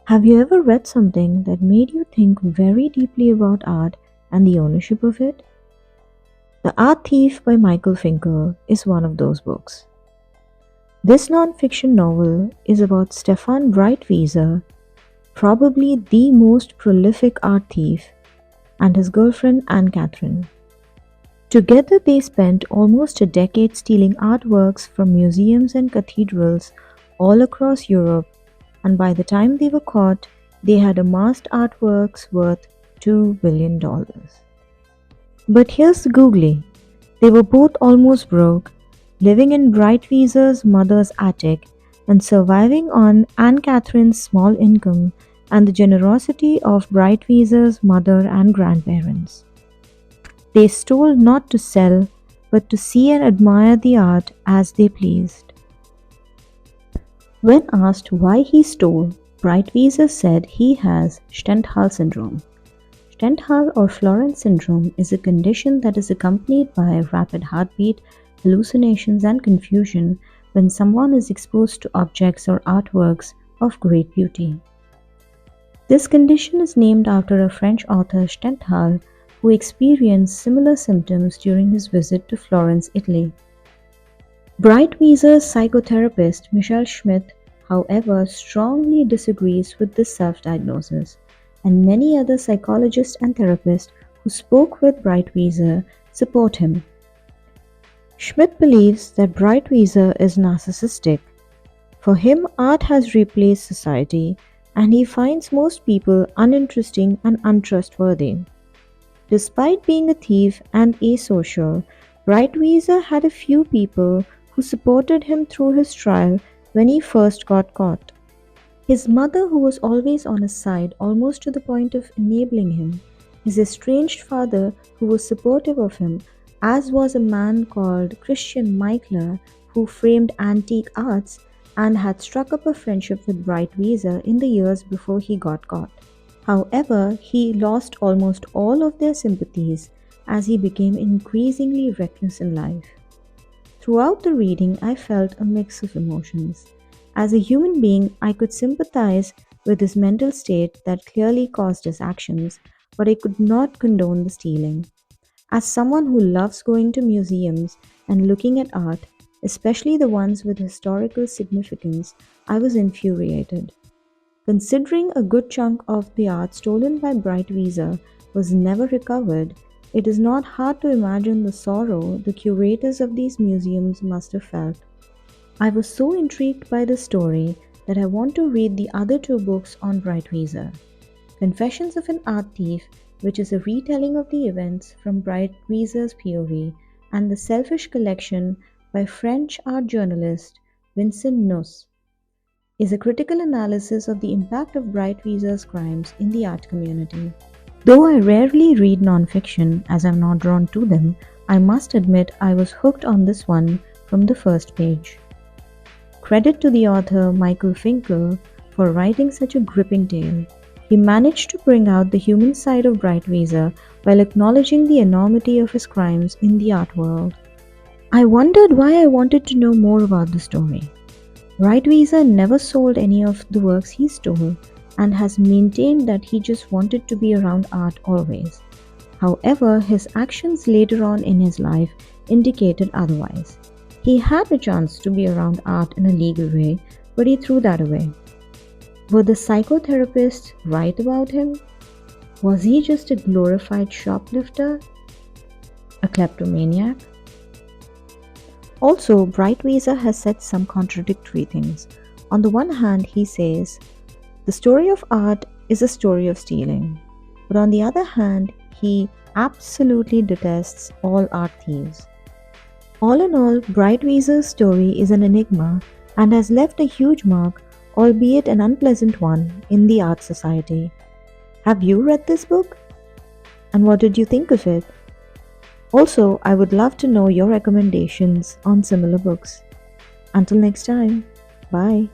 Have you ever read something that made you think very deeply about art and the ownership of it? The Art Thief by Micheal Finkel is one of those books. This non-fiction novel is about Stefan Breitwieser, probably the most prolific art thief, and his girlfriend Anne Catherine. Together they spent almost a decade stealing artworks from museums and cathedrals all across Europe, and by the time they were caught, they had amassed artworks worth $2 billion. But here's the googly. They were both almost broke, living in Breitwieser's mother's attic and surviving on Anne Catherine's small income and the generosity of Breitwieser's mother and grandparents. They stole not to sell, but to see and admire the art as they pleased. When asked why he stole, Breitwieser said he has Stendhal syndrome. Stendhal or Florence syndrome is a condition that is accompanied by rapid heartbeat, hallucinations, and confusion when someone is exposed to objects or artworks of great beauty. This condition is named after a French author Stendhal who experienced similar symptoms during his visit to Florence, Italy. Breitwieser's psychotherapist Michelle Schmidt, however, strongly disagrees with this self-diagnosis, and many other psychologists and therapists who spoke with Breitwieser support him. Schmidt believes that Breitwieser is narcissistic. For him, art has replaced society, and he finds most people uninteresting and untrustworthy. Despite being a thief and asocial, Breitwieser had a few people who supported him through his trial when he first got caught. His mother, who was always on his side, almost to the point of enabling him, his estranged father, who was supportive of him, as was a man called Christian Michler, who framed antique arts and had struck up a friendship with Breitwieser in the years before he got caught. However, he lost almost all of their sympathies as he became increasingly reckless in life. Throughout the reading, I felt a mix of emotions. As a human being, I could sympathize with his mental state that clearly caused his actions, but I could not condone the stealing. As someone who loves going to museums and looking at art, especially the ones with historical significance, I was infuriated. Considering a good chunk of the art stolen by Breitwieser was never recovered, it is not hard to imagine the sorrow the curators of these museums must have felt. I was so intrigued by the story that I want to read the other two books on Breitwieser. Confessions of an Art Thief, which is a retelling of the events from Breitwieser's POV, and The Selfish Collection by French art journalist Vincent Nuss, is a critical analysis of the impact of Breitwieser's crimes in the art community. Though I rarely read non-fiction as I'm not drawn to them, I must admit I was hooked on this one from the first page. Credit to the author Micheal Finkel for writing such a gripping tale. He managed to bring out the human side of Breitwieser while acknowledging the enormity of his crimes in the art world. I wondered why I wanted to know more about the story. Breitwieser never sold any of the works he stole and has maintained that he just wanted to be around art always. However, his actions later on in his life indicated otherwise. He had a chance to be around art in a legal way, but he threw that away. Were the psychotherapists right about him? Was he just a glorified shoplifter? A kleptomaniac? Also, Breitwieser has said some contradictory things. On the one hand, he says, the story of art is a story of stealing. But on the other hand, he absolutely detests all art thieves. All in all, Breitwieser's story is an enigma and has left a huge mark, albeit an unpleasant one, in the art society. Have you read this book? And what did you think of it? Also, I would love to know your recommendations on similar books. Until next time, bye.